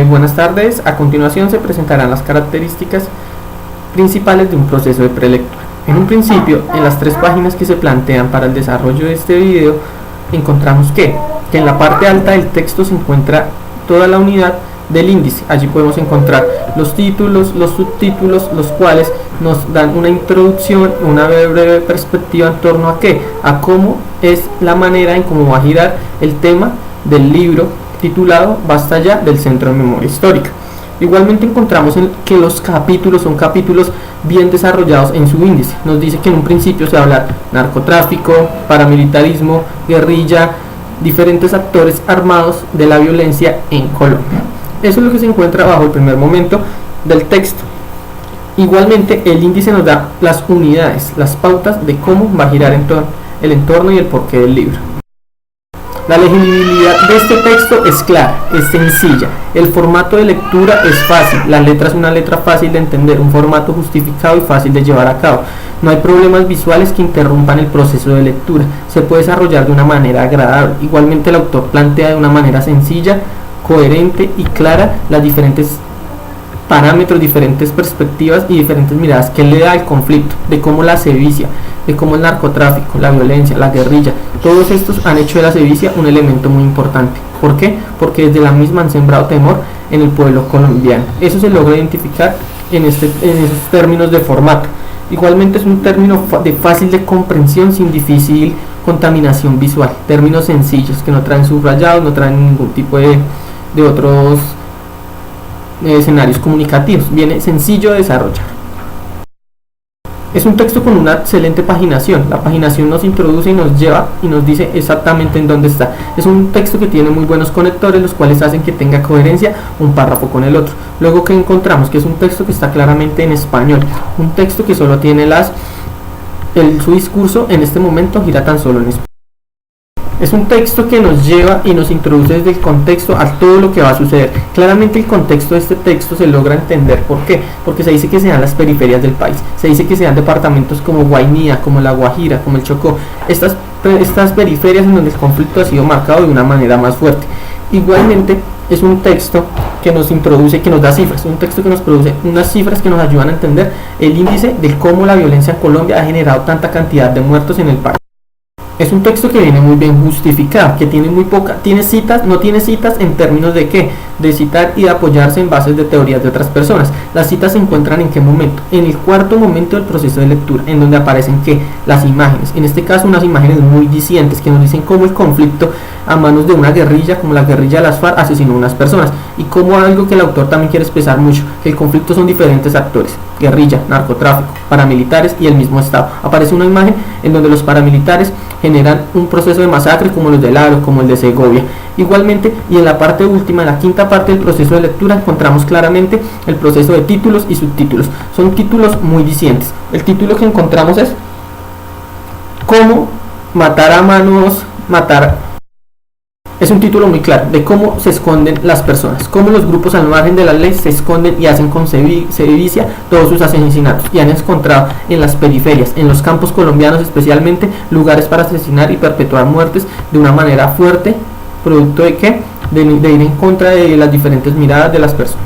Buenas tardes. A continuación se presentarán las características principales de un proceso de prelectura. En un principio, en las tres páginas que se plantean para el desarrollo de este video, encontramos que en la parte alta del texto se encuentra toda la unidad del índice. Allí podemos encontrar los títulos, los subtítulos, los cuales nos dan una introducción, una breve perspectiva en torno a qué, a cómo es la manera en cómo va a girar el tema del libro titulado Basta ya del Centro de Memoria Histórica. Igualmente encontramos que los capítulos son capítulos bien desarrollados en su índice. Nos dice que en un principio se va a hablar narcotráfico, paramilitarismo, guerrilla, diferentes actores armados de la violencia en Colombia. Eso es lo que se encuentra bajo el primer momento del texto. Igualmente el índice nos da las unidades, las pautas de cómo va a girar el entorno y el porqué del libro. La legibilidad de este texto es clara, es sencilla, el formato de lectura es fácil, la letra es una letra fácil de entender, un formato justificado y fácil de llevar a cabo. No hay problemas visuales que interrumpan el proceso de lectura, se puede desarrollar de una manera agradable. Igualmente el autor plantea de una manera sencilla, coherente y clara las diferentes parámetros, diferentes perspectivas y diferentes miradas que le da al conflicto, de cómo la sevicia, de cómo el narcotráfico, la violencia, la guerrilla, todos estos han hecho de la sevicia un elemento muy importante. ¿Por qué? Porque desde la misma han sembrado temor en el pueblo colombiano. Eso se logra identificar en esos términos de formato. Igualmente es un término de fácil de comprensión sin difícil contaminación visual, términos sencillos que no traen subrayados, no traen ningún tipo de otros escenarios comunicativos, viene sencillo de desarrollar. Es un texto con una excelente paginación. La paginación nos introduce y nos lleva y nos dice exactamente en dónde está. Es un texto que tiene muy buenos conectores, los cuales hacen que tenga coherencia un párrafo con el otro. Luego que encontramos que es un texto que está claramente en español, un texto que solo tiene su discurso en este momento gira tan solo en español. Es un texto que nos lleva y nos introduce desde el contexto a todo lo que va a suceder. Claramente el contexto de este texto se logra entender. ¿Por qué? Porque se dice que se dan las periferias del país. Se dice que se dan departamentos como Guainía, como La Guajira, como el Chocó. Estas periferias en donde el conflicto ha sido marcado de una manera más fuerte. Igualmente es un texto que nos introduce, que nos da cifras. Un texto que nos produce unas cifras que nos ayudan a entender el índice de cómo la violencia en Colombia ha generado tanta cantidad de muertos en el país. Es un texto que viene muy bien justificado, que tiene muy poca, no tiene citas en términos de qué, de citar y de apoyarse en bases de teorías de otras personas. Las citas se encuentran en qué momento, en el cuarto momento del proceso de lectura, en donde aparecen qué, las imágenes, en este caso unas imágenes muy dicientes que nos dicen cómo el conflicto a manos de una guerrilla, como la guerrilla de las FARC, asesinó a unas personas, y como algo que el autor también quiere expresar mucho, que el conflicto son diferentes actores, guerrilla, narcotráfico, paramilitares y el mismo Estado. Aparece una imagen en donde los paramilitares generan un proceso de masacre como los del Aro, como el de Segovia. Igualmente, y en la parte última, en la quinta parte del proceso de lectura, encontramos claramente el proceso de títulos y subtítulos. Son títulos muy dicientes. El título que encontramos es ¿Cómo matar a manos, matar? Es un título muy claro de cómo se esconden las personas, cómo los grupos al margen de la ley se esconden y hacen con sevicia todos sus asesinatos, y han encontrado en las periferias, en los campos colombianos especialmente, lugares para asesinar y perpetuar muertes de una manera fuerte, producto de qué, de ir en contra de las diferentes miradas de las personas.